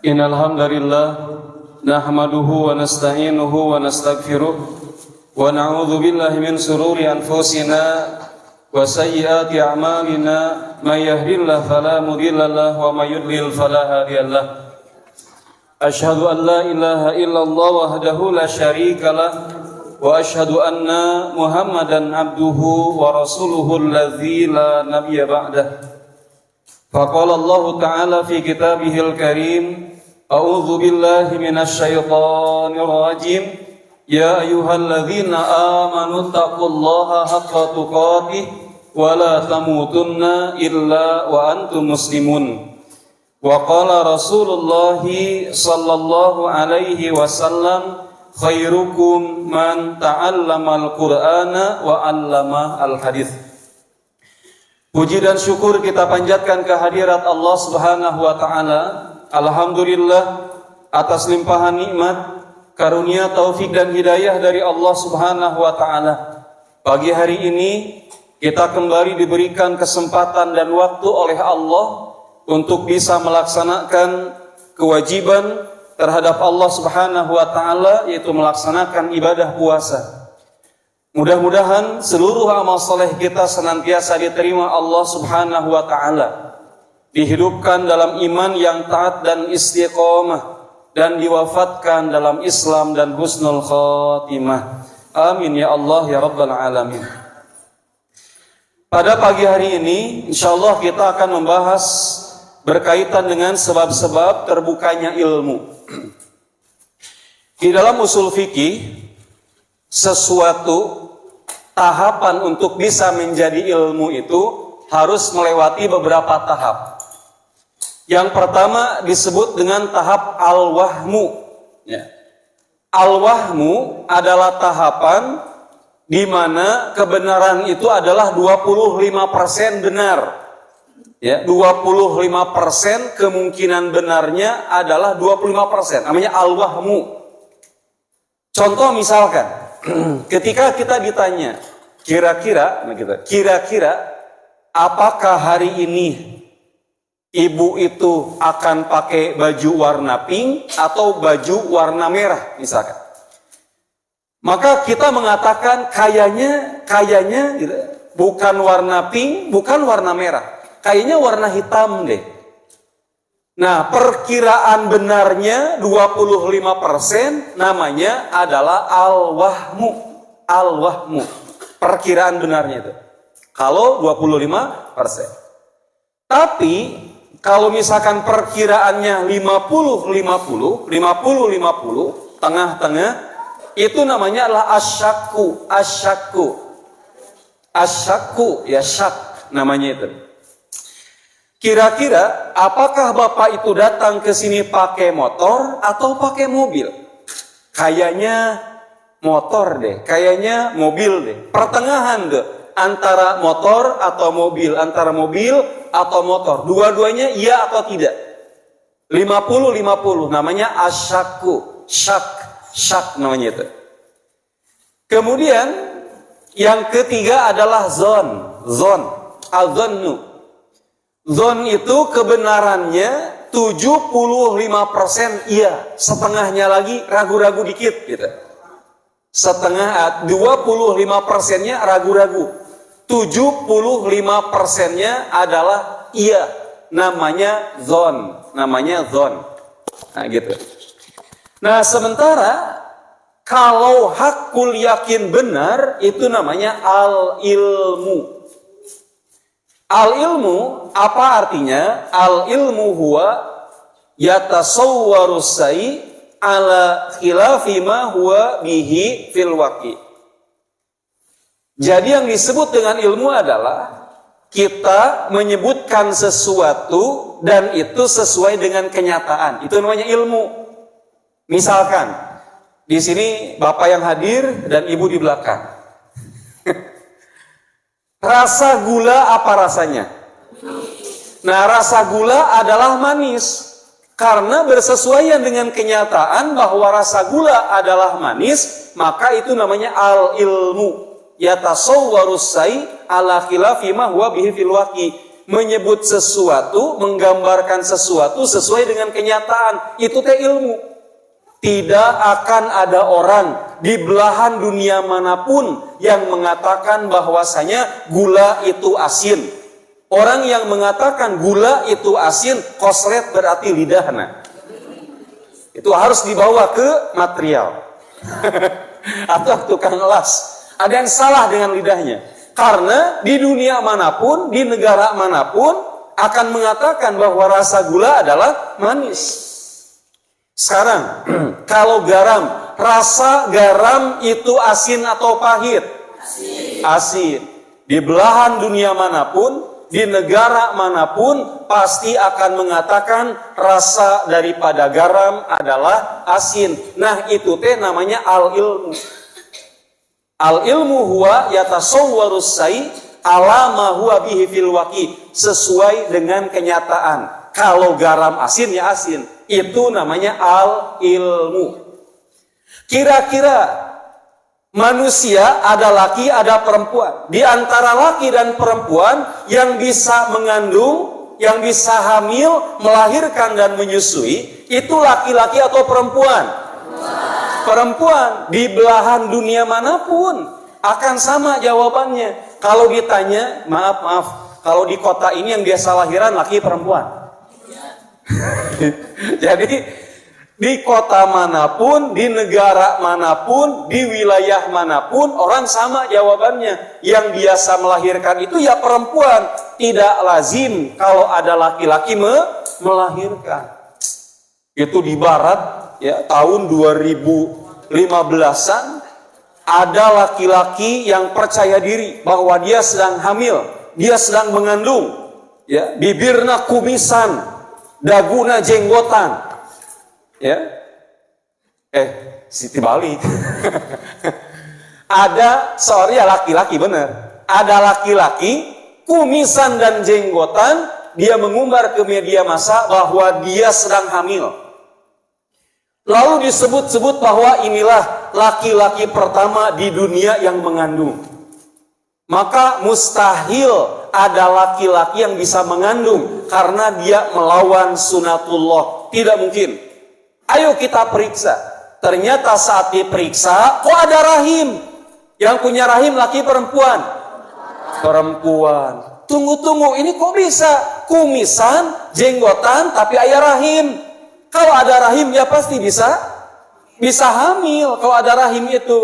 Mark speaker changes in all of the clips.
Speaker 1: Innal hamdalillah nahmaduhu wa nasta'inuhu wa nastaghfiruh wa na'udzu billahi min shururi anfusina wa sayyiati a'malina may yahdihillahu fala mudilla lahu wa may yudlil fala hadiyalah. Asyhadu an la ilaha illallah wahdahu la syarika lah wa asyhadu anna Muhammadan abduhu wa rasuluhu alladzi la nabiyya ba'dah. Faqala Allah Ta'ala fi kitabihil karim, a'udzu billahi minasy syaithanir rajim, ya ayyuhalladzina amanu taqullaha haqqa tuqatih wa la tamutunna illa wa antum muslimun. Wa qala Rasulullah sallallahu alaihi wasallam, khairukum man ta'allamal Qur'ana wa 'allama al-hadits. Puji dan syukur kita panjatkan kehadirat Allah Subhanahu wa taala. Alhamdulillah atas limpahan nikmat, karunia, taufik dan hidayah dari Allah Subhanahu wa taala. Pagi hari ini kita kembali diberikan kesempatan dan waktu oleh Allah untuk bisa melaksanakan kewajiban terhadap Allah Subhanahu wa taala, yaitu melaksanakan ibadah puasa. Mudah-mudahan seluruh amal soleh kita senantiasa diterima Allah Subhanahu wa ta'ala, dihidupkan dalam iman yang taat dan istiqomah, dan diwafatkan dalam Islam dan husnul khatimah. Amin ya Allah ya Rabbal Alamin. Pada pagi hari ini insyaallah kita akan membahas berkaitan dengan sebab-sebab terbukanya ilmu. Di dalam usul fikih, sesuatu tahapan untuk bisa menjadi ilmu itu harus melewati beberapa tahap. Yang pertama disebut dengan tahap al-wahmu. Al-wahmu adalah tahapan di mana kebenaran itu adalah 25% benar. 25% kemungkinan benarnya adalah 25%. Namanya al-wahmu. Contoh misalkan, ketika kita ditanya, kira-kira apakah hari ini ibu itu akan pakai baju warna pink atau baju warna merah misalkan. Maka kita mengatakan kayaknya gitu, bukan warna pink, bukan warna merah. Kayaknya warna hitam deh. Nah, perkiraan benarnya 25% namanya adalah al-wahmu. Al-wahmu. Perkiraan benarnya itu. Kalau 25%. Tapi, kalau misalkan perkiraannya 50-50, tengah-tengah, itu namanya adalah asyakku. Asyakku, ya syak namanya itu. Kira-kira apakah Bapak itu datang ke sini pakai motor atau pakai mobil? Kayaknya motor deh, kayaknya mobil deh. Pertengahan deh, antara motor atau mobil, antara mobil atau motor. Dua-duanya iya atau tidak? 50-50 namanya asyakku, syak namanya itu. Kemudian yang ketiga adalah zon, al-zannu. Zon itu kebenarannya 75% iya, setengahnya lagi ragu-ragu dikit gitu. 25%-nya ragu-ragu. 75%-nya adalah iya, namanya zon. Nah gitu. Nah, sementara kalau hakul yakin benar itu namanya al-ilmu. Al-ilmu apa artinya? Al-ilmu huwa yatasawwaru sai ala khilafi ma huwa bihi fil waqi. Jadi yang disebut dengan ilmu adalah kita menyebutkan sesuatu dan itu sesuai dengan kenyataan. Itu namanya ilmu. Misalkan di sini Bapak yang hadir dan Ibu di belakang. Rasa gula apa rasanya? Nah, rasa gula adalah manis. Karena bersesuaian dengan kenyataan bahwa rasa gula adalah manis, maka itu namanya al-ilmu. Yatasawwarus sai ala khilafi ma huwa bihi fil waqi. menyebut sesuatu, menggambarkan sesuatu sesuai dengan kenyataan. Itu teh ilmu. Tidak akan ada orang di belahan dunia manapun yang mengatakan bahwasanya gula itu asin. Orang yang mengatakan gula itu asin, koslet berarti lidahna. Itu harus dibawa ke material. Atau tukang las. Ada yang salah dengan lidahnya. Karena di dunia manapun, di negara manapun akan mengatakan bahwa rasa gula adalah manis. Sekarang, kalau garam, rasa garam itu asin atau pahit? Asin. Di belahan dunia manapun, di negara manapun, pasti akan mengatakan rasa daripada garam adalah asin. Nah, itu teh namanya al-ilmu. Al-ilmu huwa yatasawwarus sai ala ma huwa bihi fil waqi, sesuai dengan kenyataan. Kalau garam asin ya asin. Itu namanya al-ilmu. Kira-kira manusia ada laki, ada perempuan. Di antara laki dan perempuan yang bisa mengandung, yang bisa hamil, melahirkan dan menyusui, itu laki-laki atau perempuan? Perempuan. Di belahan dunia manapun akan sama jawabannya. Kalau ditanya, maaf, kalau di kota ini yang biasa lahiran laki perempuan. Jadi di kota manapun, di negara manapun, di wilayah manapun, orang sama jawabannya. Yang biasa melahirkan itu ya perempuan. Tidak lazim kalau ada laki-laki melahirkan. Itu di barat ya, tahun 2015-an ada laki-laki yang percaya diri bahwa dia sedang hamil, dia sedang mengandung, ya, bibirna kumisan, daguna jenggotan, ya, Siti Bali. Ada sorry ya laki-laki bener, ada laki-laki kumisan dan jenggotan, dia mengumbar ke media massa bahwa dia sedang hamil. Lalu disebut-sebut bahwa inilah laki-laki pertama di dunia yang mengandung. Maka mustahil ada laki-laki yang bisa mengandung karena dia melawan sunatullah. Tidak mungkin. Ayo kita periksa. Ternyata saat diperiksa, kok ada rahim? Yang punya rahim laki perempuan? Perempuan. Tunggu, ini kok bisa? Kumisan, jenggotan, tapi ayah rahim. Kalau ada rahim ya pasti bisa hamil kalau ada rahim itu.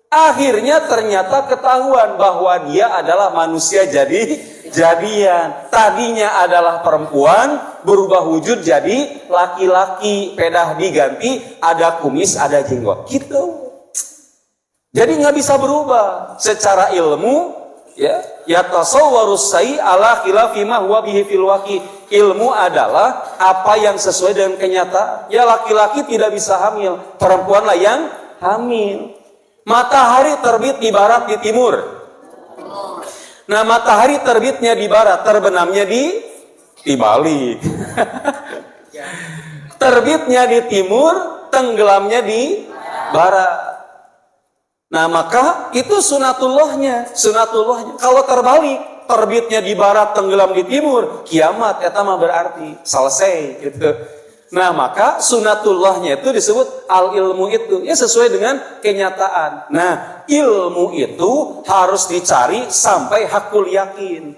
Speaker 1: Akhirnya ternyata ketahuan bahwa dia adalah manusia jadian. Tadinya adalah perempuan, berubah wujud jadi laki-laki, pedah diganti, ada kumis, ada jenggot. Gitu. Jadi nggak bisa berubah secara ilmu, ya. Yatasawwarus sai ala khilafi ma huwa bihi fil waqi. Ilmu adalah apa yang sesuai dengan kenyataan. Ya laki-laki tidak bisa hamil, perempuanlah yang hamil. Matahari terbit di barat, di timur. Nah, matahari terbitnya di barat, terbenamnya di Bali. Terbitnya di timur, tenggelamnya di barat. Nah, maka itu sunatullahnya. Kalau terbalik, terbitnya di barat, tenggelam di timur, kiamat eta mah berarti selesai gitu. Nah, maka sunatullahnya itu disebut al-ilmu itu, ya sesuai dengan kenyataan. Nah, ilmu itu harus dicari sampai hakul yakin.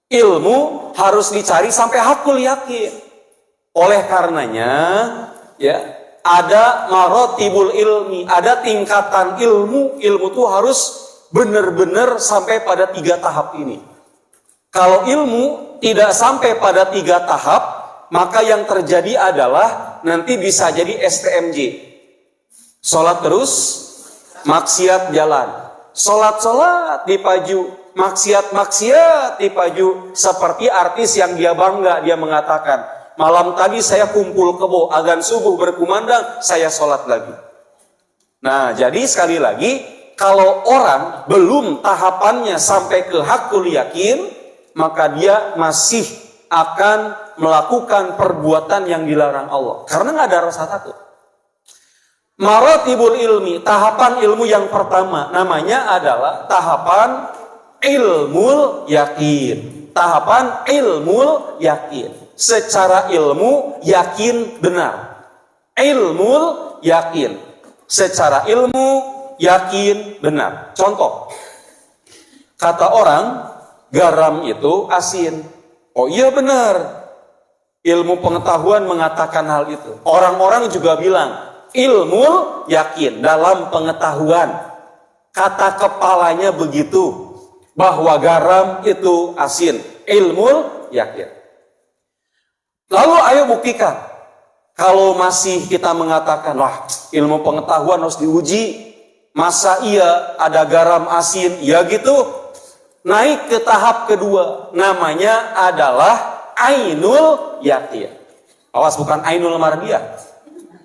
Speaker 1: Ilmu harus dicari sampai hakul yakin. Oleh karenanya, ya, ada marotibul ilmi, ada tingkatan ilmu. Ilmu itu harus benar-benar sampai pada 3 tahap ini. Kalau ilmu tidak sampai pada 3 tahap, maka yang terjadi adalah nanti bisa jadi STMJ. Sholat terus, maksiat jalan. Sholat dipaju, maksiat dipaju. Seperti artis yang dia bangga, dia mengatakan, malam tadi saya kumpul kebo, azan subuh berkumandang, saya sholat lagi. Nah, jadi sekali lagi, kalau orang belum tahapannya sampai ke hakul yakin, maka dia masih akan melakukan perbuatan yang dilarang Allah. Karena nggak ada rasa takut. Maratibul ilmi, tahapan ilmu yang pertama, namanya adalah tahapan ilmul yakin.
Speaker 2: tahapan ilmul yakin. Secara ilmu yakin benar. Ilmul yakin. Secara ilmu yakin benar. Contoh, kata orang garam itu asin. Oh iya benar. Ilmu pengetahuan mengatakan hal itu. Orang-orang juga bilang ilmul yakin dalam pengetahuan. Kata kepalanya begitu, bahwa garam itu asin. Ilmul yakin. Lalu ayo buktikan. Kalau masih kita mengatakan, wah ilmu pengetahuan harus diuji. Masa iya ada garam asin? Ya gitu. Naik ke tahap kedua. Namanya adalah ainul yakin. Awas, bukan ainul mardiyah.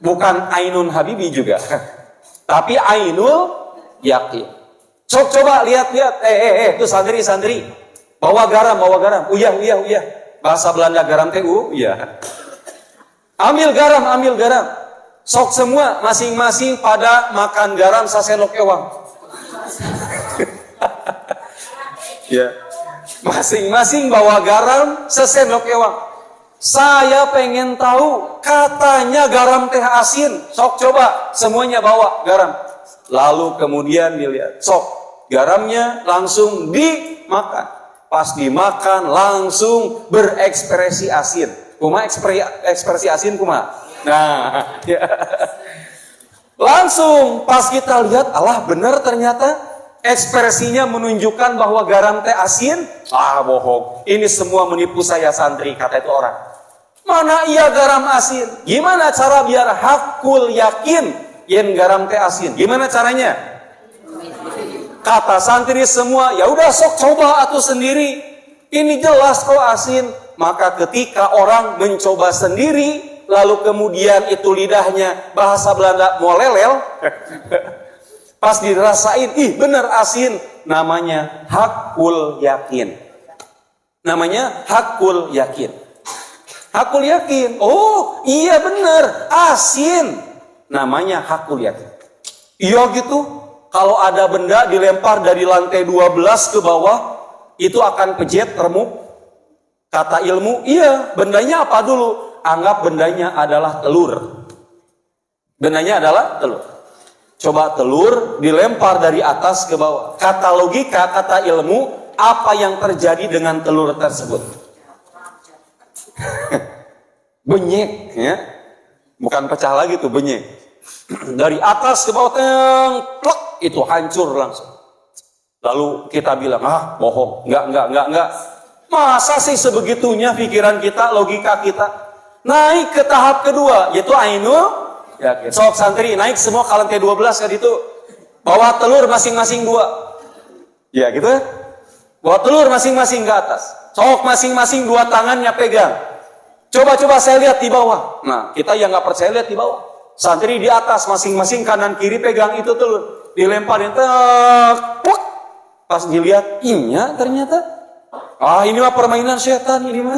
Speaker 2: Bukan ainun habibi juga. Tapi ainul yakin. Coba lihat-lihat. Tuh santri-santri. Bawa garam. Uyah. Bahasa Belanda garam TU, iya. Ambil garam. Sok semua masing-masing pada makan garam sasendok ewang. Ya. Masing-masing bawa garam sesendok ewang. Saya pengen tahu, katanya garam teh asin. Sok coba semuanya bawa garam. Lalu kemudian dilihat, sok garamnya langsung dimakan. Pas dimakan langsung berekspresi asin. Kuma ekspresi asin kuma. Nah, ya. Langsung pas kita lihat, alah benar ternyata ekspresinya menunjukkan bahwa garam teh asin. Ah bohong. Ini semua menipu saya santri, kata itu orang. Mana iya garam asin? Gimana cara biar hakul yakin yen garam teh asin? Gimana caranya? Kata santri semua, ya udah sok coba atuh sendiri. Ini jelas kok asin. Maka ketika orang mencoba sendiri, lalu kemudian itu lidahnya bahasa Belanda molelel, pas dirasain, ih bener asin. Namanya hakul yakin. Namanya hakul yakin. Hakul yakin. Oh iya bener asin. Namanya hakul yakin. Iya gitu. Kalau ada benda dilempar dari lantai 12 ke bawah, itu akan pejet, remuk. Kata ilmu, iya, bendanya apa dulu? Anggap bendanya adalah telur. Bendanya adalah telur. Coba telur dilempar dari atas ke bawah. Kata logika, kata ilmu, apa yang terjadi dengan telur tersebut? Benyek, ya. Bukan pecah lagi tuh, benyek. Dari atas ke bawah, plek, itu hancur langsung. Lalu kita bilang, bohong, enggak. Masa sih sebegitunya pikiran kita, logika kita? Naik ke tahap kedua, yaitu ainul yakin. Sok santri, naik semua ke lantai 12 kan itu. Bawa telur masing-masing 2. Ya gitu ya. Bawa telur masing-masing ke atas. Sok masing-masing 2 tangannya pegang. Coba saya lihat di bawah. Nah, kita yang nggak percaya lihat di bawah. Santri di atas masing-masing kanan kiri pegang itu telur. Dilemparin, pas dilihat, iya ternyata. Ini mah permainan setan ini mah.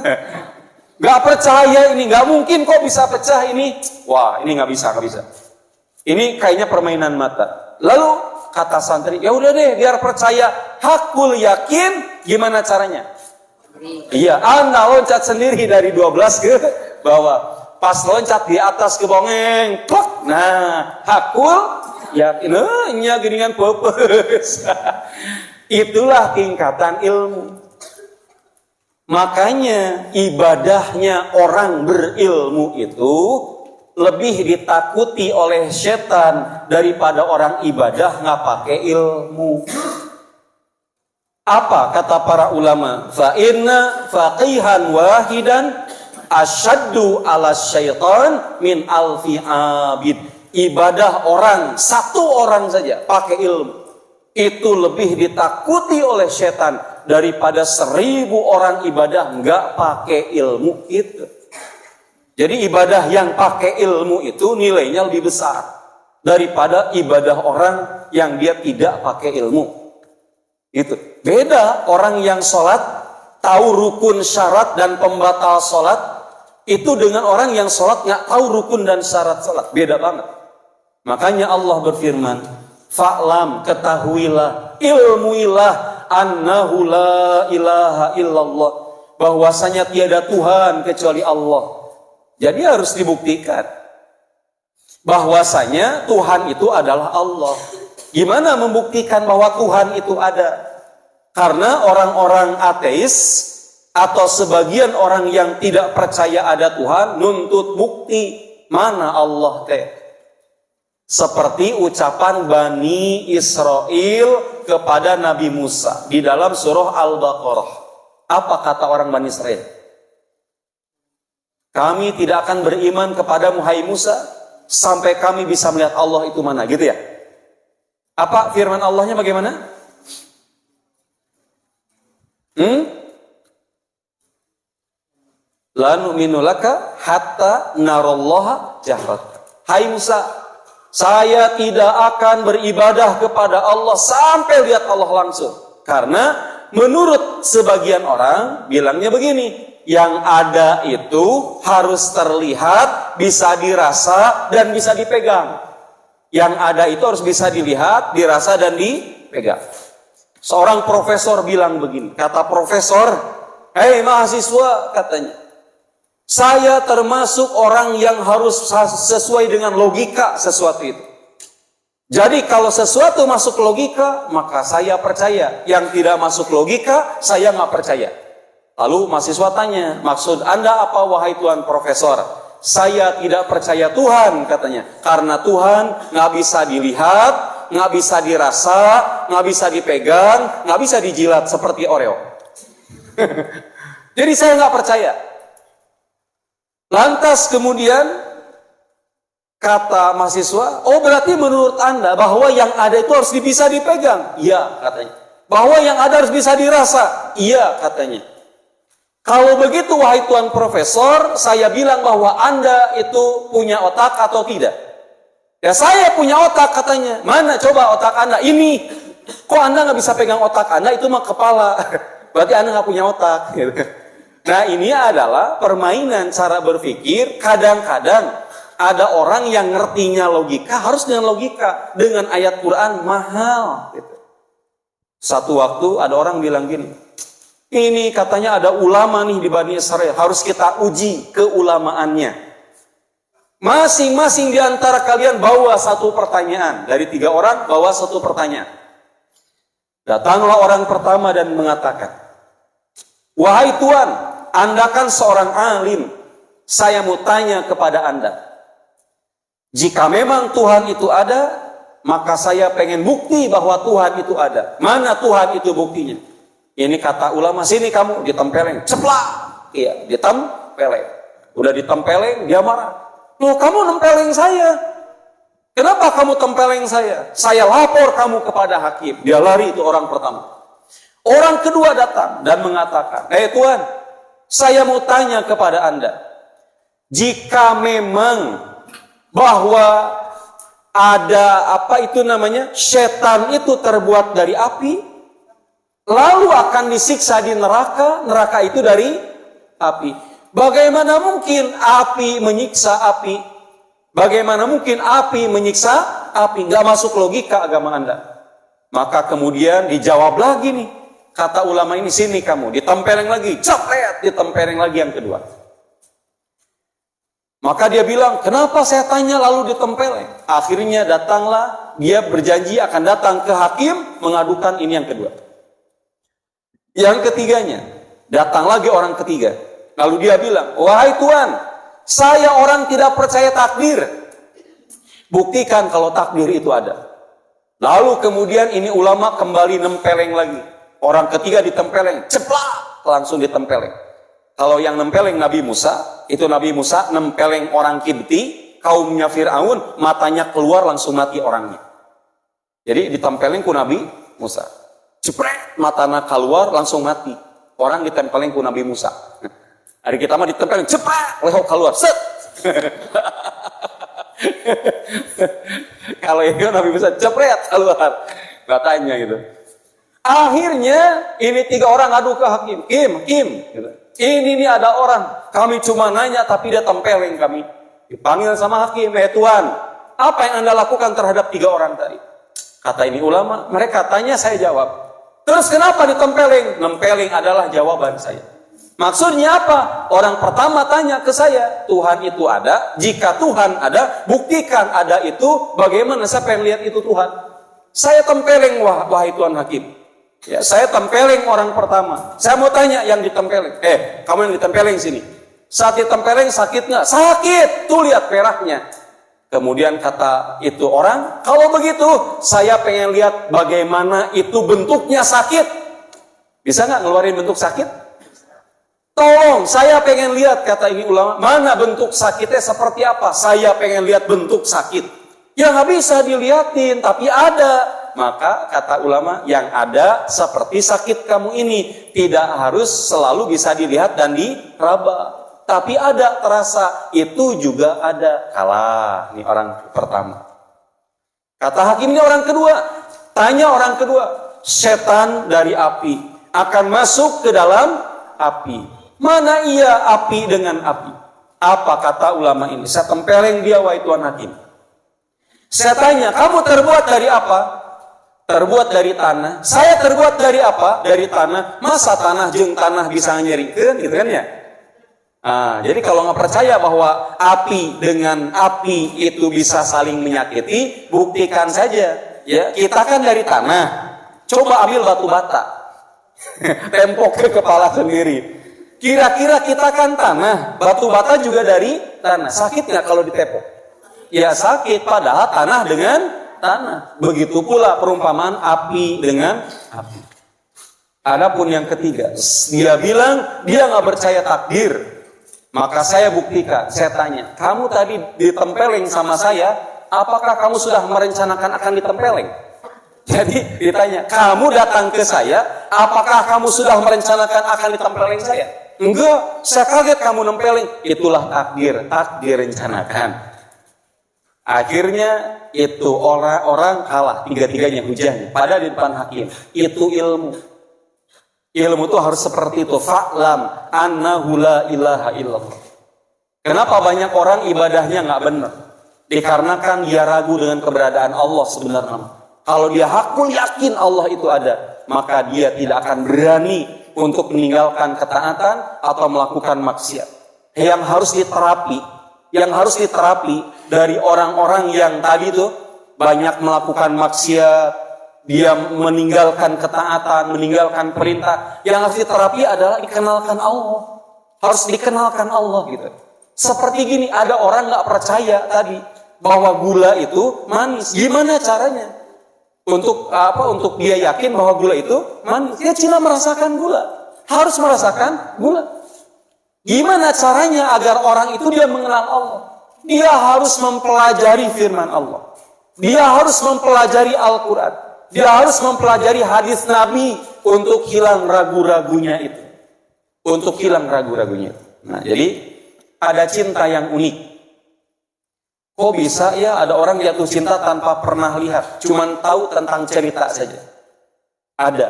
Speaker 2: Gak percaya ini, gak mungkin kok bisa pecah ini. Wah, ini gak bisa. Ini kayaknya permainan mata. Lalu kata santri, ya udah deh, biar percaya. Hakul yakin, gimana caranya? Iya, Anda loncat sendiri dari 12 ke bawah. Pas loncat di atas ke bongeng, plok. Nah, hakul yakin, nya geningan pepes. Itulah tingkatan ilmu. Makanya ibadahnya orang berilmu itu lebih ditakuti oleh setan daripada orang ibadah nggak pakai ilmu. Apa kata para ulama? Fa inna faqihan wahidan asyaddu ala syaitan min alfi abid. Ibadah orang, satu orang saja pakai ilmu, itu lebih ditakuti oleh setan daripada 1000 orang ibadah nggak pakai ilmu itu. Jadi ibadah yang pakai ilmu itu nilainya lebih besar daripada ibadah orang yang dia tidak pakai ilmu. Itu beda. Orang yang sholat tahu rukun, syarat dan pembatal sholat itu dengan orang yang sholat nggak tahu rukun dan syarat sholat, beda banget. Makanya Allah berfirman, fa'lam, ketahuilah, ilmuilah, annahu la ilaha illallah, bahwasanya tiada Tuhan kecuali Allah. Jadi harus dibuktikan bahwasanya Tuhan itu adalah Allah. Gimana membuktikan bahwa Tuhan itu ada? Karena orang-orang ateis atau sebagian orang yang tidak percaya ada Tuhan nuntut bukti mana Allah teh. Seperti ucapan Bani Israel kepada Nabi Musa di dalam surah Al-Baqarah. Apa kata orang Bani Israel? Kami tidak akan beriman kepadamu hai Musa sampai kami bisa melihat Allah itu mana, gitu ya? Apa firman Allahnya bagaimana? La nu'minu laka hatta narallaha jahrat. Hai Musa, saya tidak akan beribadah kepada Allah sampai lihat Allah langsung. Karena menurut sebagian orang bilangnya begini, yang ada itu harus terlihat, bisa dirasa, dan bisa dipegang. Yang ada itu harus bisa dilihat, dirasa, dan dipegang. Seorang profesor bilang begini, kata profesor, hei mahasiswa, katanya, saya termasuk orang yang harus sesuai dengan logika sesuatu itu. Jadi kalau sesuatu masuk logika, maka saya percaya. Yang tidak masuk logika, saya nggak percaya. Lalu mahasiswa tanya, maksud Anda apa wahai Tuan Profesor? Saya tidak percaya Tuhan, katanya. Karena Tuhan nggak bisa dilihat, nggak bisa dirasa, nggak bisa dipegang, nggak bisa dijilat seperti Oreo. Jadi saya nggak percaya. Lantas kemudian kata mahasiswa, oh berarti menurut Anda bahwa yang ada itu harus bisa dipegang? Iya, katanya. Bahwa yang ada harus bisa dirasa? Iya, katanya. Kalau begitu wahai Tuan Profesor, saya bilang bahwa Anda itu punya otak atau tidak? Ya saya punya otak, katanya. Mana coba otak Anda? Ini. Kok Anda nggak bisa pegang otak Anda? Itu mah kepala. Berarti Anda nggak punya otak. Nah ini adalah permainan cara berpikir. Kadang-kadang ada orang yang ngertinya logika, harus dengan logika. Dengan ayat Quran mahal. Satu waktu ada orang bilang gini, ini katanya ada ulama nih di Bani Israel, harus kita uji keulamaannya. Masing-masing di antara kalian bawa satu pertanyaan. Dari 3 orang bawa satu pertanyaan. Datanglah orang pertama dan mengatakan, wahai Tuan, Anda kan seorang alim. Saya mau tanya kepada Anda. Jika memang Tuhan itu ada, maka saya pengen bukti bahwa Tuhan itu ada. Mana Tuhan itu buktinya? Ini kata ulama, sini kamu, ditempeleng. Ceplak! Iya, ditempeleng. Udah ditempeleng, dia marah. Loh, kamu nempeleng saya. Kenapa kamu tempeleng saya? Saya lapor kamu kepada hakim. Dia lari, itu orang pertama. Orang kedua datang dan mengatakan, Tuan, saya mau tanya kepada Anda. Jika memang bahwa ada setan itu terbuat dari api, lalu akan disiksa di neraka, neraka itu dari api. Bagaimana mungkin api menyiksa api? Bagaimana mungkin api menyiksa api? Nggak masuk logika agama Anda. Maka kemudian dijawab lagi nih, kata ulama ini, sini kamu, ditempeleng lagi, cepet, ditempeleng lagi yang kedua. Maka dia bilang, kenapa saya tanya lalu ditempeleng? Akhirnya datanglah, dia berjanji akan datang ke hakim mengadukan ini yang kedua. Yang ketiganya, datang lagi orang ketiga. Lalu dia bilang, wahai Tuan, saya orang tidak percaya takdir. Buktikan kalau takdir itu ada. Lalu kemudian ini ulama kembali nempeleng lagi. Orang ketiga ditempeleng, ceplak, langsung ditempeleng. Kalau yang nempeleng Nabi Musa, itu Nabi Musa nempeleng orang Kibti, kaumnya Fir'aun, matanya keluar langsung mati orangnya. Jadi ditempeleng ku Nabi Musa. Cepret, matanya keluar langsung mati. Orang ditempeleng ku Nabi Musa. Hari kita mah ditempeleng, cepret, lehok keluar, set. Kalau itu Nabi Musa, cepret, keluar. Katanya gitu. Akhirnya ini 3 orang adu ke hakim. Kim. Gitu. Ini nih ada orang, kami cuma nanya tapi dia tempeleng kami. Dipanggil sama hakim, Tuan, apa yang Anda lakukan terhadap 3 orang tadi? Kata ini ulama, mereka tanya saya jawab. Terus kenapa ditempeleng? Nempeleng adalah jawaban saya. Maksudnya apa? Orang pertama tanya ke saya, Tuhan itu ada? Jika Tuhan ada, buktikan ada itu. Bagaimana saya pengen lihat itu Tuhan? Saya tempeleng, wahai Tuhan Hakim. Ya, saya tempeleng orang pertama. Saya mau tanya yang ditempeleng. Kamu yang ditempeleng sini. Saat ditempeleng sakit nggak? Sakit. Tuh lihat merahnya. Kemudian kata itu orang, kalau begitu saya pengen lihat bagaimana itu bentuknya sakit. Bisa nggak ngeluarin bentuk sakit? Tolong, saya pengen lihat, kata ini ulama, mana bentuk sakitnya seperti apa? Saya pengen lihat bentuk sakit. Ya nggak bisa dilihatin, tapi ada. Maka kata ulama, yang ada seperti sakit kamu ini tidak harus selalu bisa dilihat dan diraba. Tapi ada terasa, itu juga ada. Kalah, ini orang pertama. Kata hakim ini orang kedua. Tanya orang kedua, setan dari api akan masuk ke dalam api. Mana ia api dengan api? Apa kata ulama ini? Saya tempeleng dia, wahai Tuhan Hakim. Saya tanya, kamu terbuat dari apa? Terbuat dari tanah. Saya terbuat dari apa? Dari tanah. Masa tanah jeung tanah bisa nyerikeun, gitu kan ya? Jadi kalau nggak percaya bahwa api dengan api itu bisa saling menyakiti, buktikan saja. Ya, kita kan dari tanah. Coba ambil batu bata, tempok ke kepala sendiri. Kira-kira kita kan tanah, batu bata juga dari tanah. Sakit nggak kalau ditepok? Ya sakit, padahal tanah dengan tanah. Begitu pula perumpamaan api dengan api. Adapun yang ketiga, dia bilang dia nggak percaya takdir. Maka saya buktikan, saya tanya, kamu tadi ditempeleng sama saya, apakah kamu sudah merencanakan akan ditempeleng? Jadi ditanya, kamu datang ke saya, apakah kamu sudah merencanakan akan ditempeleng saya? Enggak, saya kaget kamu nempeleng. Itulah takdir, takdir rencanakan. Akhirnya itu orang kalah, tiga-tiganya hujahnya. Pada di depan hakim, itu ilmu. Ilmu itu harus seperti itu. Fa'lam annahu la ilaha illallah. Kenapa banyak orang ibadahnya nggak benar? Dikarenakan dia ragu dengan keberadaan Allah sebenarnya. Kalau dia hakul yakin Allah itu ada, maka dia tidak akan berani untuk meninggalkan ketaatan atau melakukan maksiat. Yang harus diterapi dari orang-orang yang tadi itu banyak melakukan maksiat, dia meninggalkan ketaatan, meninggalkan perintah. Yang harus diterapi adalah dikenalkan Allah. Harus dikenalkan Allah gitu. Seperti gini, ada orang nggak percaya tadi bahwa gula itu manis. Gimana caranya? Untuk dia yakin bahwa gula itu manis. Dia cuma merasakan gula. Harus merasakan gula. Gimana caranya agar orang itu dia mengenal Allah? Dia harus mempelajari firman Allah. Dia harus mempelajari Al-Quran. Dia harus mempelajari hadis Nabi untuk hilang ragu-ragunya itu. Untuk hilang ragu-ragunya. Nah, jadi ada cinta yang unik. Kok bisa ya ada orang jatuh cinta tanpa pernah lihat, cuman tahu tentang cerita saja? Ada.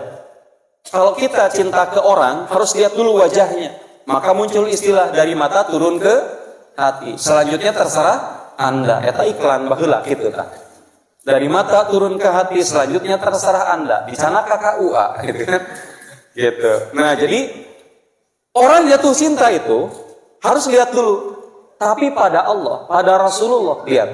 Speaker 2: Kalau kita cinta ke orang, harus lihat dulu wajahnya. Maka muncul istilah dari mata turun ke hati. Selanjutnya terserah Anda. Eta iklan baheula gitu kan. Dari mata turun ke hati, selanjutnya terserah Anda. Di sana KKUA gitu. Nah, jadi orang jatuh cinta itu harus lihat dulu. Tapi pada Allah, pada Rasulullah, lihat.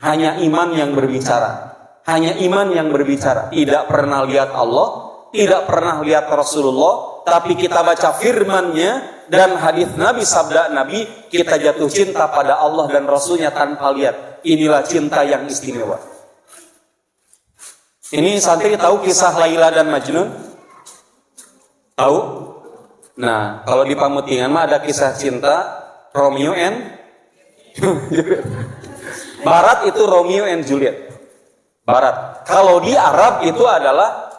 Speaker 2: Hanya iman yang berbicara. Hanya iman yang berbicara. Tidak pernah lihat Allah, tidak pernah lihat Rasulullah, tapi kita baca firman-Nya dan hadis Nabi, sabda Nabi, kita jatuh cinta pada Allah dan Rasulnya tanpa lihat. Inilah cinta yang istimewa. Ini santri tahu kisah Laila dan Majnun? Tahu? Nah, kalau di Pamutingan mah ada kisah cinta Romeo and Barat itu Romeo and Juliet. Barat. Kalau di Arab itu adalah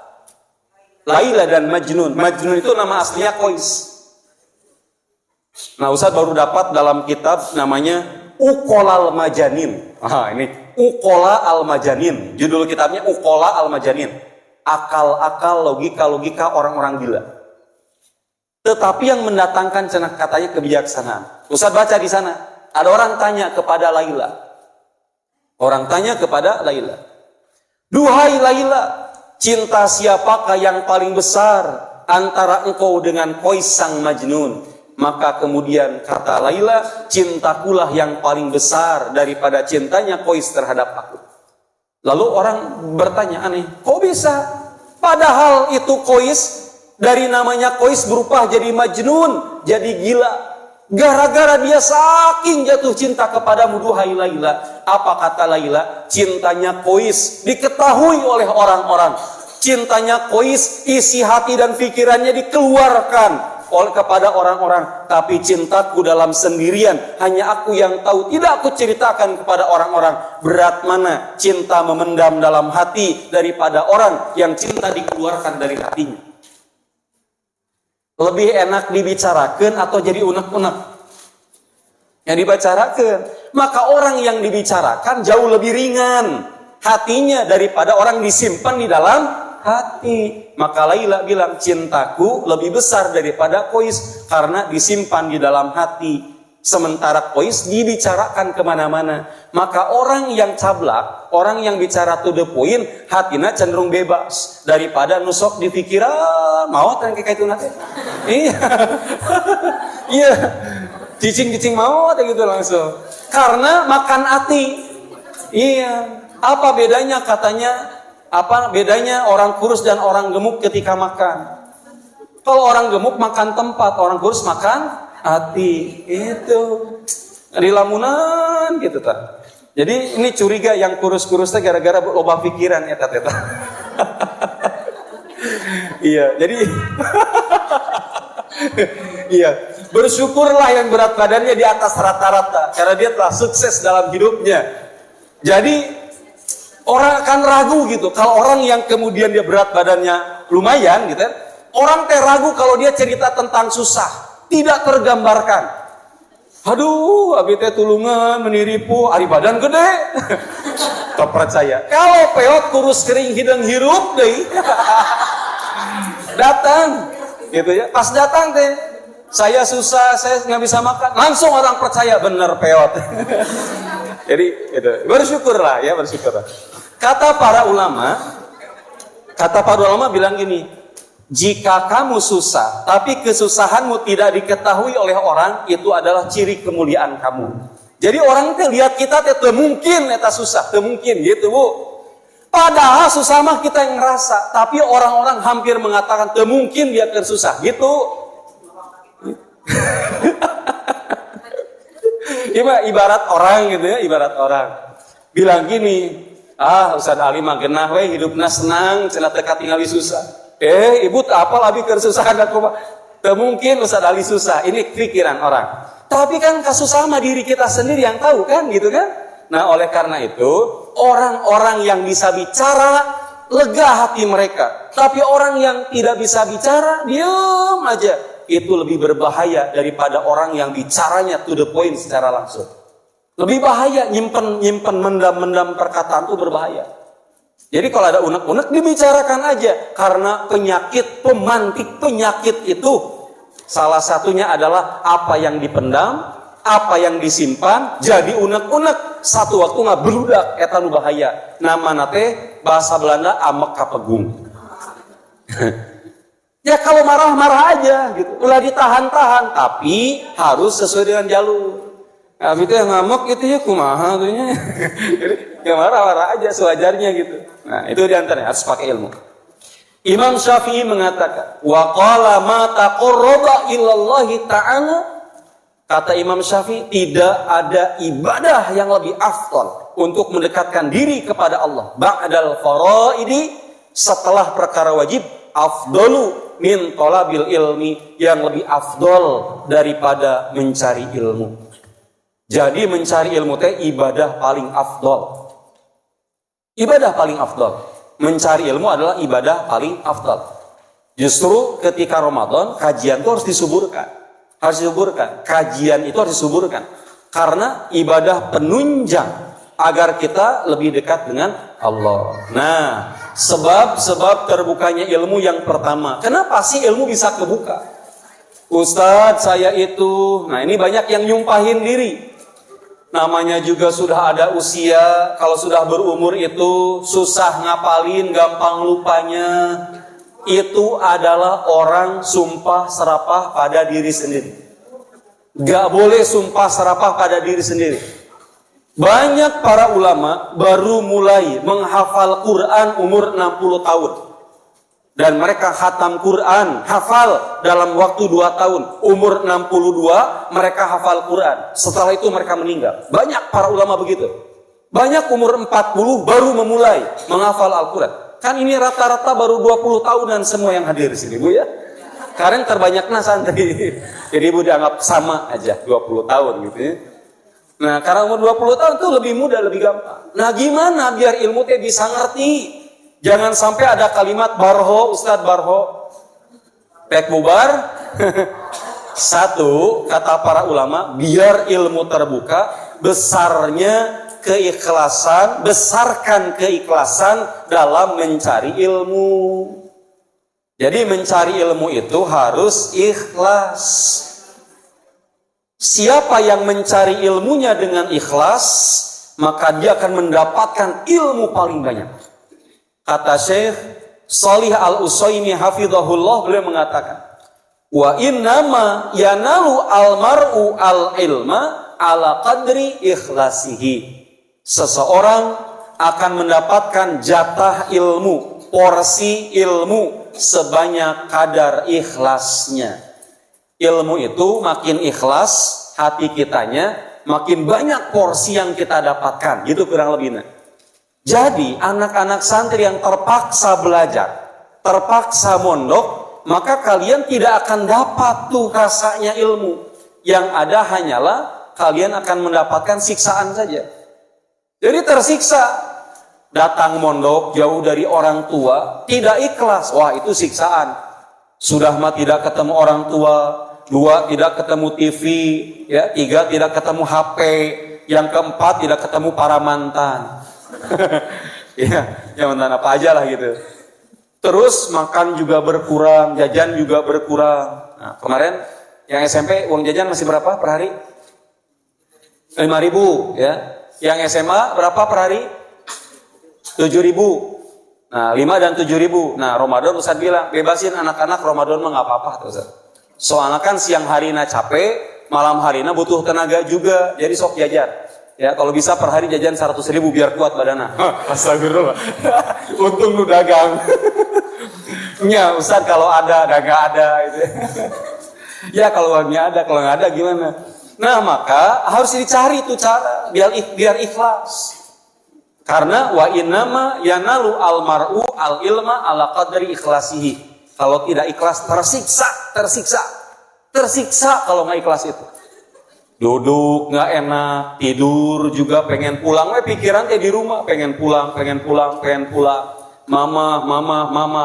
Speaker 2: Laila dan Majnun. Majnun itu nama aslinya Qais. Nah, Ustaz baru dapat dalam kitab namanya Uqolal Majanin. Ini Uqola al-Majanin. Judul kitabnya Uqola al-Majanin. Akal-akal, logika-logika orang-orang gila. Tetapi yang mendatangkan katanya kebijaksanaan. Ustaz baca di sana. Ada orang tanya kepada Laila. Orang tanya kepada Laila. Duhai Laila, cinta siapakah yang paling besar antara engkau dengan Qais sang Majnun? Maka kemudian kata Laila, cintakulah yang paling besar daripada cintanya Qais terhadap aku. Lalu orang bertanya, aneh, kok bisa? Padahal itu Qais, dari namanya Qais berubah jadi Majnun, jadi gila. Gara-gara dia saking jatuh cinta kepadamu, duhai Laila. Apa kata Laila? Cintanya Qais diketahui oleh orang-orang. Cintanya Qais, isi hati dan pikirannya dikeluarkan oleh kepada orang-orang, tapi cintaku dalam sendirian, hanya aku yang tahu, tidak aku ceritakan kepada orang-orang. Berat mana cinta memendam dalam hati daripada orang yang cinta dikeluarkan dari hatinya. Lebih enak dibicarakan atau jadi unek-unek? Yang dibicarakan. Maka orang yang dibicarakan jauh lebih ringan hatinya daripada orang disimpan di dalam hati. Maka Laila bilang, cintaku lebih besar daripada Qais karena disimpan di dalam hati. Sementara Qais dibicarakan kemana-mana. Maka orang yang cablak, orang yang bicara to the point, hatinya cenderung bebas daripada nusok di pikiran. Mau kan kayak itu nanti? Iya, iya, cicing-cicing mau ada gitu langsung. Karena makan hati. Iya. Apa bedanya katanya? Apa bedanya orang kurus dan orang gemuk ketika makan? Kalau orang gemuk makan tempat, orang kurus makan hati. Itu di lamunan gitu tak. Jadi ini curiga yang kurus-kurusnya gara-gara loba pikiran ya tata. Iya, jadi iya, bersyukurlah yang berat badannya di atas rata-rata karena dia telah sukses dalam hidupnya. Jadi orang akan ragu gitu, kalau orang yang kemudian dia berat badannya lumayan gitu, orang teh ragu kalau dia cerita tentang susah, tidak tergambarkan. Aduh, abi teh tulungan meniripu, ari badan gede. Tak percaya. Kalau peot kurus kering hidung hirup deh. Datang, gitu ya. Pas datang teh, saya susah, saya nggak bisa makan, langsung orang percaya bener peot. Jadi itu bersyukurlah ya, bersyukurlah. Kata para ulama bilang gini, jika kamu susah, tapi kesusahanmu tidak diketahui oleh orang, itu adalah ciri kemuliaan kamu. Jadi orang teh lihat kita teh mungkin eta susah, mungkin gitu Bu. Padahal susah mah kita yang ngerasa, tapi orang-orang hampir mengatakan mungkin dia tersusah, gitu. Ibarat orang gitu ya, ibarat orang bilang gini, Ustaz Ali mah genah we hidupna senang, cenah teu katingali susah. Ibu teu apal abi keur susah aku mah. Teu mungkin Ustaz Ali susah. Ini pikiran orang. Tapi kan kesusahan mah diri kita sendiri yang tahu kan, gitu kan? Nah, oleh karena itu, orang-orang yang bisa bicara lega hati mereka. Tapi orang yang tidak bisa bicara, diam aja. Itu lebih berbahaya daripada orang yang bicaranya to the point secara langsung. Lebih bahaya, nyimpen mendam perkataan itu berbahaya. Jadi kalau ada unek-unek dibicarakan aja. Karena penyakit, pemantik penyakit itu salah satunya adalah apa yang dipendam, apa yang disimpan, jadi unek-unek. Satu waktu nggak beludak, eta nu bahaya. Nama nate bahasa Belanda amek kapegung. Ya kalau marah-marah aja gitu. Ulah ditahan-tahan, tapi harus sesuai dengan jalur. Abi itu yang ngamuk itu ya kumaha tuh nya. Jadi ya marah-marah aja sewajarnya gitu. Nah, itu diantaranya harus pakai ilmu. Imam Syafi'i mengatakan, wa qala ma taqarraba ilallahi ta'ala. Kata Imam Syafi'i, tidak ada ibadah yang lebih afdal untuk mendekatkan diri kepada Allah ba'dal faraidi, setelah perkara wajib, afdalu min talabil ilmi, yang lebih afdal daripada mencari ilmu. Jadi mencari ilmu teh ibadah paling afdal. Ibadah paling afdal. Mencari ilmu adalah ibadah paling afdal. Justru ketika Ramadan, kajian itu harus disuburkan. Harus disuburkan. Kajian itu harus disuburkan. Karena ibadah penunjang agar kita lebih dekat dengan Allah. Nah, sebab terbukanya ilmu yang pertama. Kenapa sih ilmu bisa kebuka? Ustadz saya itu, nah ini banyak yang nyumpahin diri. Namanya juga sudah ada usia, kalau sudah berumur itu susah ngapalin, gampang lupanya. Itu adalah orang sumpah serapah pada diri sendiri. Gak boleh sumpah serapah pada diri sendiri. Banyak para ulama baru mulai menghafal Quran umur 60 tahun. Dan mereka khatam Quran, hafal dalam waktu 2 tahun. Umur 62 mereka hafal Quran. Setelah itu mereka meninggal. Banyak para ulama begitu. Banyak umur 40 baru memulai menghafal Al-Quran. Kan ini rata-rata baru 20 tahunan semua yang hadir di sini, Bu ya. Karena terbanyaknya santri. Jadi Bu dianggap sama aja 20 tahun gitu ya. Nah, karena umur 20 tahun itu lebih mudah, lebih gampang. Nah, gimana biar ilmu teh bisa ngerti? Jangan sampai ada kalimat barho, Ustadz barho. Pek bubar. Satu, kata para ulama, biar ilmu terbuka, besarnya keikhlasan, besarkan keikhlasan dalam mencari ilmu. Jadi mencari ilmu itu harus ikhlas. Siapa yang mencari ilmunya dengan ikhlas, maka dia akan mendapatkan ilmu paling banyak. Kata Syekh Shalih Al-Utsaimin hafizahullah, beliau mengatakan, wa innama yanalu al-mar'u al-ilma ala qadri ikhlasihi. Seseorang akan mendapatkan jatah ilmu, porsi ilmu sebanyak kadar ikhlasnya. Ilmu itu makin ikhlas hati kitanya, makin banyak porsi yang kita dapatkan. Gitu kurang lebihnya. Jadi anak-anak santri yang terpaksa belajar, terpaksa mondok, maka kalian tidak akan dapat tuh rasanya ilmu. Yang ada hanyalah kalian akan mendapatkan siksaan saja. Jadi tersiksa. Datang mondok jauh dari orang tua, tidak ikhlas. Wah, itu siksaan. Sudah mah tidak ketemu orang tua, 2 tidak ketemu TV, ya, 3 tidak ketemu HP, yang keempat tidak ketemu para mantan. Ya, yang mantan apa aja lah gitu. Terus makan juga berkurang, jajan juga berkurang. Nah, kemarin yang SMP uang jajan masih berapa per hari? 5.000 ya. Yang SMA berapa per hari? 7.000. Nah, 5 dan 7.000. Nah, Ramadan Ustaz bilang, bebasin anak-anak Ramadan mah nggak apa-apa tuh Ustaz. Soalnya kan siang harina capek, malam harina butuh tenaga juga, jadi sok jajan. Ya, kalau bisa per hari jajan 100.000 biar kuat badannya. Astagfirullah. Untung lu dagang. Ya, Ustaz kalau ada, dagang ada gitu. Ya, kalau uangnya ada, kalau nggak ada gimana? Nah, maka harus dicari tuh cara biar ikhlas. Karena wa innama yanalu al-mar'u al-ilma ala qadri ikhlasihi. Kalau tidak ikhlas tersiksa kalau nggak ikhlas itu. Duduk nggak enak, tidur juga pengen pulang, pikiran di rumah pengen pulang. Mama,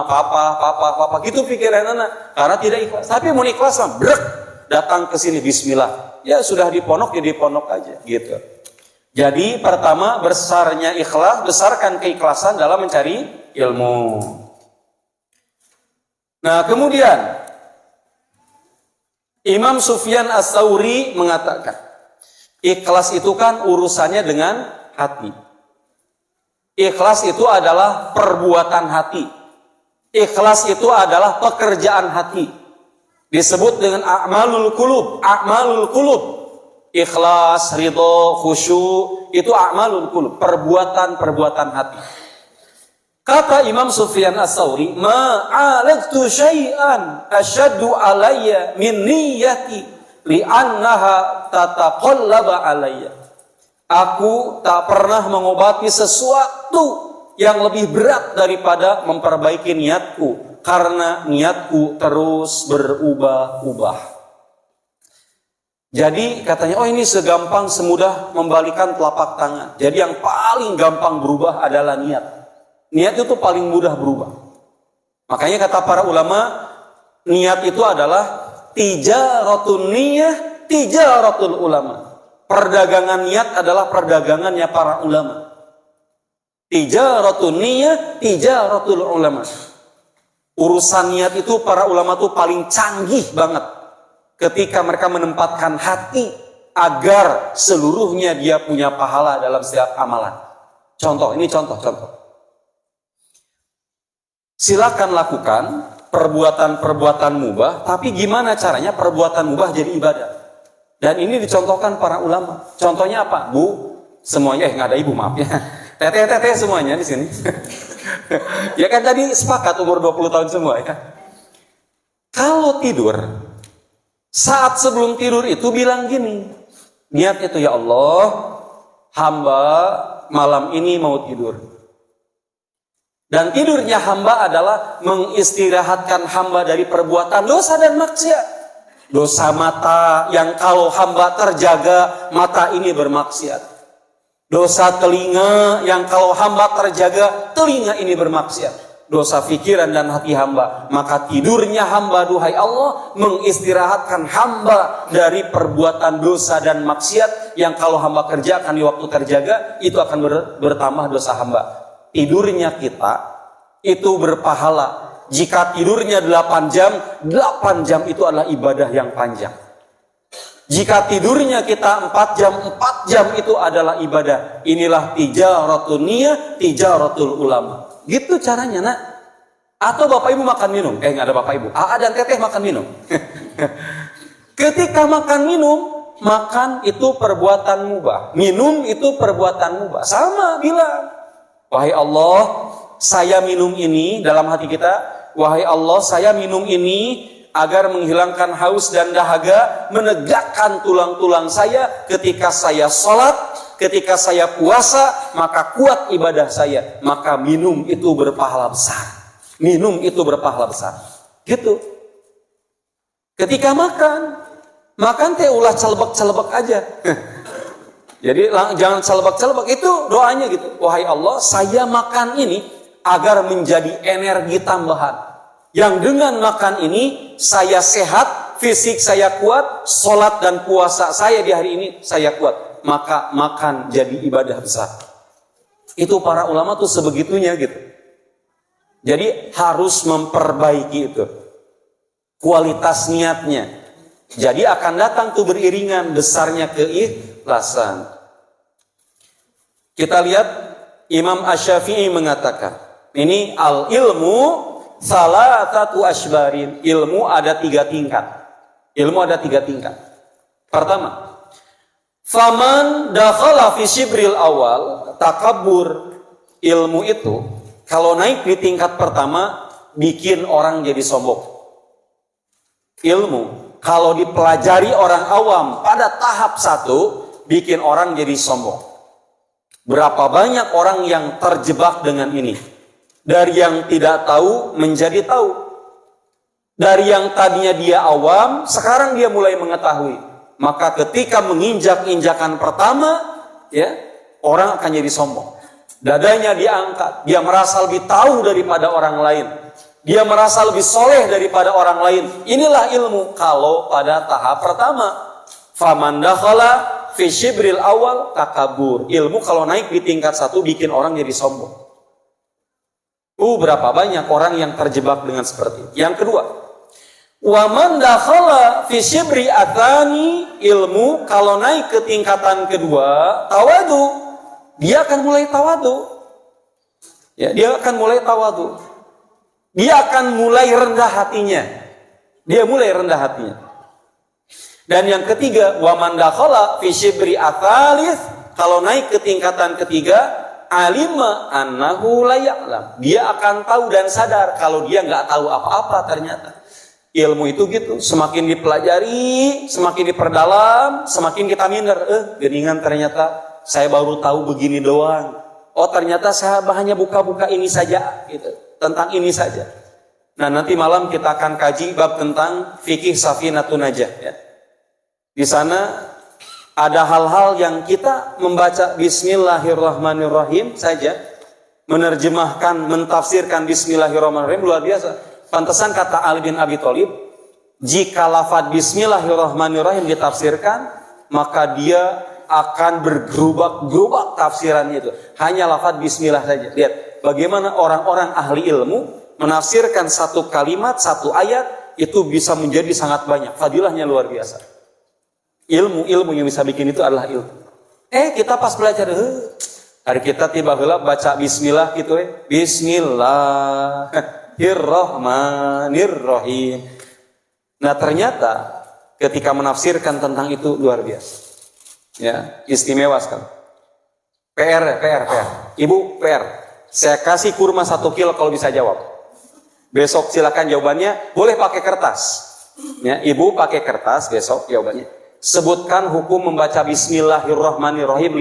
Speaker 2: papa, gitu pikiran anak. Karena tidak ikhlas. Tapi mau ikhlas brek, datang ke sini bismillah. Ya sudah di pondok ya di pondok aja gitu. Jadi pertama besarnya ikhlas, besarkan keikhlasan dalam mencari ilmu. Nah, kemudian Imam Sufyan Ats-Tsauri mengatakan, ikhlas itu kan urusannya dengan hati. Ikhlas itu adalah perbuatan hati. Ikhlas itu adalah pekerjaan hati. Disebut dengan a'malul qulub. Ikhlas, ridho, khusyuk, itu a'malul qulub, perbuatan hati. Kata Imam Sufyan Ats-Tsauri, ma'alajtu syai'an asyaddu alayya min niyyati li'annaha tataqallaba alayya. Aku tak pernah mengobati sesuatu yang lebih berat daripada memperbaiki niatku, karena niatku terus berubah-ubah. Jadi katanya, oh ini segampang semudah membalikan telapak tangan. Jadi yang paling gampang berubah adalah niat. Niat itu paling mudah berubah. Makanya kata para ulama, niat itu adalah tijaratun niyah, tijaratul ulama. Perdagangan niat adalah perdagangannya para ulama. Tijaratun niyah, tijaratul ulama. Urusan niat itu para ulama itu paling canggih banget. Ketika mereka menempatkan hati agar seluruhnya dia punya pahala dalam setiap amalan. Ini contoh. Silakan lakukan perbuatan-perbuatan mubah, tapi gimana caranya perbuatan mubah jadi ibadah? Dan ini dicontohkan para ulama. Contohnya apa? Bu, semuanya, nggak ada ibu, maaf ya. Teteh semuanya di sini. Ya kan tadi sepakat umur 20 tahun semua ya. Kalau tidur, saat sebelum tidur itu bilang gini, niat itu, ya Allah, hamba malam ini mau tidur. Dan tidurnya hamba adalah mengistirahatkan hamba dari perbuatan dosa dan maksiat. Dosa mata yang kalau hamba terjaga, mata ini bermaksiat. Dosa telinga yang kalau hamba terjaga, telinga ini bermaksiat. Dosa pikiran dan hati hamba, maka tidurnya hamba, duhai Allah, mengistirahatkan hamba dari perbuatan dosa dan maksiat yang kalau hamba kerjakan di waktu terjaga, itu akan bertambah dosa hamba. Tidurnya kita itu berpahala. Jika tidurnya 8 jam, 8 jam itu adalah ibadah yang panjang. Jika tidurnya kita 4 jam, 4 jam itu adalah ibadah. Inilah tijaratun niyah, tijaratul ulama. Gitu caranya, nak. Atau bapak ibu makan minum. Nggak ada bapak ibu. Aa dan teteh makan minum. Ketika makan minum, makan itu perbuatan mubah. Minum itu perbuatan mubah. Sama bilang, wahai Allah, saya minum ini dalam hati kita. Wahai Allah, saya minum ini agar menghilangkan haus dan dahaga, menegakkan tulang-tulang saya ketika saya sholat, ketika saya puasa, maka kuat ibadah saya. Maka minum itu berpahala besar. Minum itu berpahala besar. Gitu. Ketika makan teh ulah celebek-celebek aja. Jadi jangan celebek-celebek, itu doanya gitu. Wahai Allah, saya makan ini agar menjadi energi tambahan. Yang dengan makan ini saya sehat, fisik saya kuat, sholat dan puasa saya di hari ini saya kuat. Maka makan jadi ibadah besar. Itu para ulama tuh sebegitunya gitu. Jadi harus memperbaiki itu. Kualitas niatnya. Jadi akan datang tuh beriringan besarnya keikhlasan. Kita lihat Imam Asy-Syafi'i mengatakan, ini al-ilmu salatatu asbarin. Ilmu ada 3 tingkat. Ilmu ada 3 tingkat. Pertama, faman dakhala fi shibril awal, takabbur. Ilmu itu kalau naik di tingkat pertama bikin orang jadi sombong. Ilmu kalau dipelajari orang awam pada tahap 1 bikin orang jadi sombong. Berapa banyak orang yang terjebak dengan ini? Dari yang tidak tahu menjadi tahu. Dari yang tadinya dia awam, sekarang dia mulai mengetahui. Maka ketika menginjak-injakan pertama, ya, orang akan jadi sombong. Dadanya diangkat, dia merasa lebih tahu daripada orang lain. Dia merasa lebih soleh daripada orang lain. Inilah ilmu kalau pada tahap pertama. Faman dakhala fi shibril awal takabur. Ilmu kalau naik di tingkat 1 bikin orang jadi sombong. Berapa banyak orang yang terjebak dengan seperti itu. Yang kedua, wa man dakhala fi shibri atsani, ilmu kalau naik ke tingkatan kedua, tawadu. Dia akan mulai tawadu. Ya, dia akan mulai tawadu. Dia akan mulai rendah hatinya. Dia mulai rendah hatinya. Dan yang ketiga, wa man dakhala fi shibri atsalits, kalau naik ke tingkatan ketiga, alima annahu la ya'lam. Dia akan tahu dan sadar kalau dia nggak tahu apa-apa ternyata. Ilmu itu gitu, semakin dipelajari, semakin diperdalam, semakin kita minder. Geningan ternyata saya baru tahu begini doang. Oh ternyata saya hanya buka-buka ini saja, gitu. Tentang ini saja. Nah nanti malam kita akan kaji bab tentang fikih Safinatun Najah. Ya. Di sana ada hal-hal yang kita membaca Bismillahirrahmanirrahim saja, menerjemahkan, mentafsirkan Bismillahirrahmanirrahim luar biasa. Pantesan kata Ali bin Abi Thalib, jika lafaz Bismillahirrahmanirrahim ditafsirkan, maka dia akan bergerubak-gerubak tafsirannya itu. Hanya lafaz Bismillah saja. Lihat bagaimana orang-orang ahli ilmu menafsirkan satu kalimat, satu ayat itu bisa menjadi sangat banyak. Fadilahnya luar biasa. Ilmu yang bisa bikin itu adalah ilmu. Kita pas belajar, hari kita tiba heula baca Bismillah gitu Bismillahirrahmanirrahim. Nah ternyata ketika menafsirkan tentang itu luar biasa. Ya, istimewa sekali. PR. Ibu, PR. Saya kasih kurma 1 kilo kalau bisa jawab. Besok silakan jawabannya, boleh pakai kertas. Ya, ibu pakai kertas besok jawabannya. Sebutkan hukum membaca Bismillahirrahmanirrahim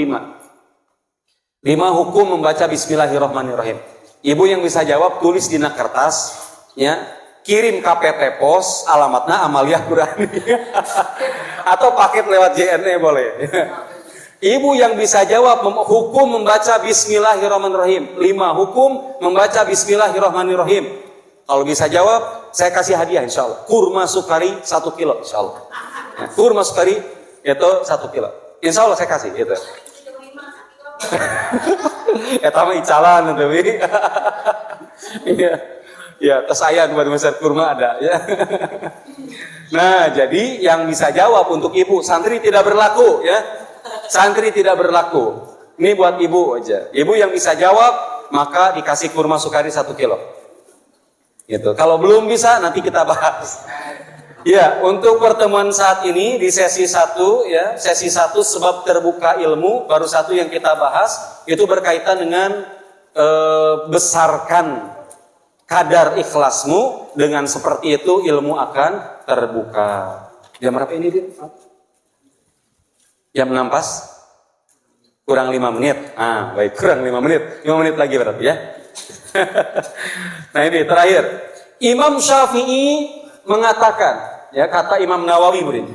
Speaker 2: 5 hukum membaca Bismillahirrahmanirrahim. Ibu yang bisa jawab tulis di kertas, ya, kirim KPT Pos, alamatnya Amalia Qurani. Atau paket lewat JNE boleh. Ibu yang bisa jawab hukum membaca Bismillahirrahmanirrahim. 5 hukum membaca Bismillahirrahmanirrahim. Kalau bisa jawab, saya kasih hadiah insya Allah. Kurma sukari 1 kilo insya Allah. Ya, kurma sukari itu 1 kilo. Insya Allah saya kasih gitu. Tama icalan itu. Iya. Ya, kesayangan buat besar kurma ada ya. Nah, jadi yang bisa jawab untuk ibu, santri tidak berlaku ya. Santri tidak berlaku. Ini buat ibu aja. Ibu yang bisa jawab, maka dikasih kurma sukari 1 kilo. Gitu. Kalau belum bisa, nanti kita bahas. Ya, untuk pertemuan saat ini di sesi 1 ya, sesi 1 sebab terbuka ilmu, baru 1 yang kita bahas itu berkaitan dengan besarkan kadar ikhlasmu, dengan seperti itu ilmu akan terbuka. Jam berapa ini, Din? Jam 6 pas? Kurang 5 menit. Ah, baik, kurang 5 menit. 5 menit lagi berarti ya. Nah, ini terakhir. Imam Syafi'i mengatakan, ya, kata Imam Nawawi begini.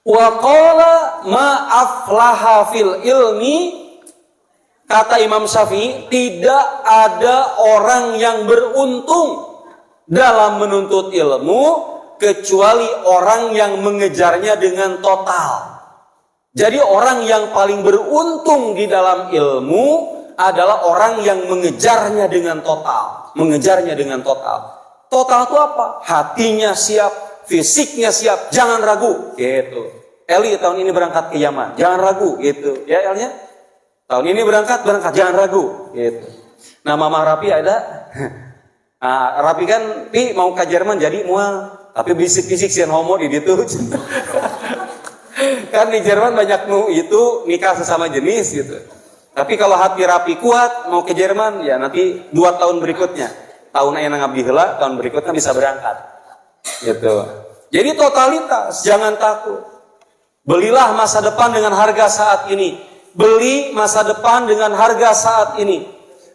Speaker 2: Wa qala ma aflaha fil ilmi, kata Imam Syafi'i, tidak ada orang yang beruntung dalam menuntut ilmu kecuali orang yang mengejarnya dengan total. Jadi orang yang paling beruntung di dalam ilmu adalah orang yang mengejarnya dengan total. Mengejarnya dengan total. Total itu apa? Hatinya siap, fisiknya siap, jangan ragu. Gitu. Eli tahun ini berangkat ke Yaman, jangan ragu. Gitu. Ya Elnya? Tahun ini berangkat, jangan ragu. Gitu. Nah, Mama Rapi ada. Nah, Rapi kan, Pi mau ke Jerman jadi mual. Tapi bisik-bisik sian homo di situ. Kan di Jerman banyak itu nikah sesama jenis gitu. Tapi kalau hati Rapi kuat mau ke Jerman, ya nanti 2 tahun berikutnya, tahun yang ngabdi heula, tahun berikutnya bisa berangkat. Gitu. Jadi totalitas, jangan takut. Belilah masa depan dengan harga saat ini. Beli masa depan dengan harga saat ini.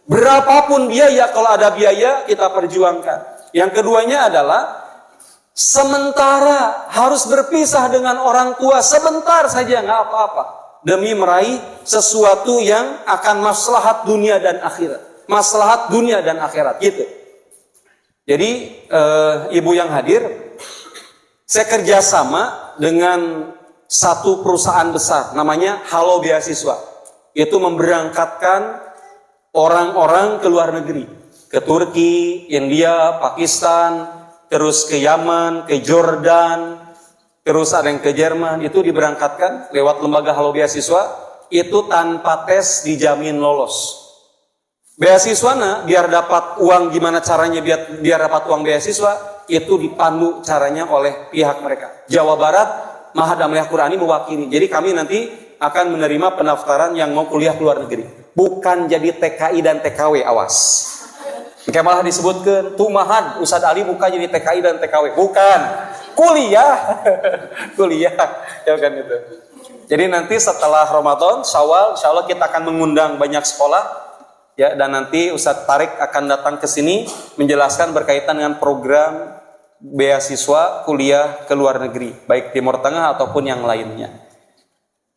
Speaker 2: Berapapun biaya, kalau ada biaya kita perjuangkan. Yang keduanya adalah sementara harus berpisah dengan orang tua sebentar saja, nggak apa-apa, demi meraih sesuatu yang akan maslahat dunia dan akhirat. Maslahat dunia dan akhirat gitu. Jadi ibu yang hadir, saya kerjasama dengan satu perusahaan besar namanya Halo Beasiswa. Itu memberangkatkan orang-orang ke luar negeri, ke Turki, India, Pakistan, terus ke Yaman, ke Jordan, terus ada yang ke Jerman. Itu diberangkatkan lewat lembaga Halo Beasiswa. Itu tanpa tes dijamin lolos. Beasiswana biar dapat uang, gimana caranya biar dapat uang beasiswa, itu dipandu caranya oleh pihak mereka. Jawa Barat, Mahad Amalia Qurani mewakili. Jadi kami nanti akan menerima pendaftaran yang mau kuliah ke luar negeri. Bukan jadi TKI dan TKW, awas. Kayak malah disebutkan, tuh Mahad, Ustadz Ali bukan jadi TKI dan TKW. Bukan, kuliah. Kuliah, ya kan itu. Jadi nanti setelah Ramadan, Syawal, insya Allah kita akan mengundang banyak sekolah. Ya, dan nanti Ustadz Tarik akan datang ke sini menjelaskan berkaitan dengan program beasiswa kuliah ke luar negeri, baik Timur Tengah ataupun yang lainnya.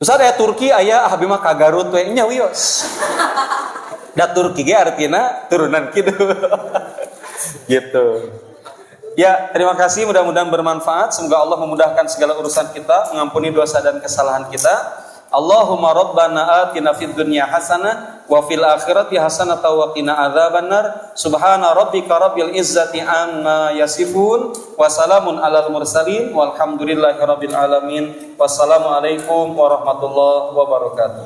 Speaker 2: Ustadz aya Turki aya habimah ka Garut we nya wios. Da Turki ge artina turunan kitu. Gitu. Ya, terima kasih, mudah-mudahan bermanfaat. Semoga Allah memudahkan segala urusan kita, mengampuni dosa dan kesalahan kita. Allahumma rabbana atina fid dunya hasanah wa fil akhirati hasanah wa qina adzabannar. Subhana rabbika rabbil izzati amma yasifun wa salamun alal mursalin walhamdulillahi rabbil alamin. Wassalamu alaikum warahmatullahi wabarakatuh.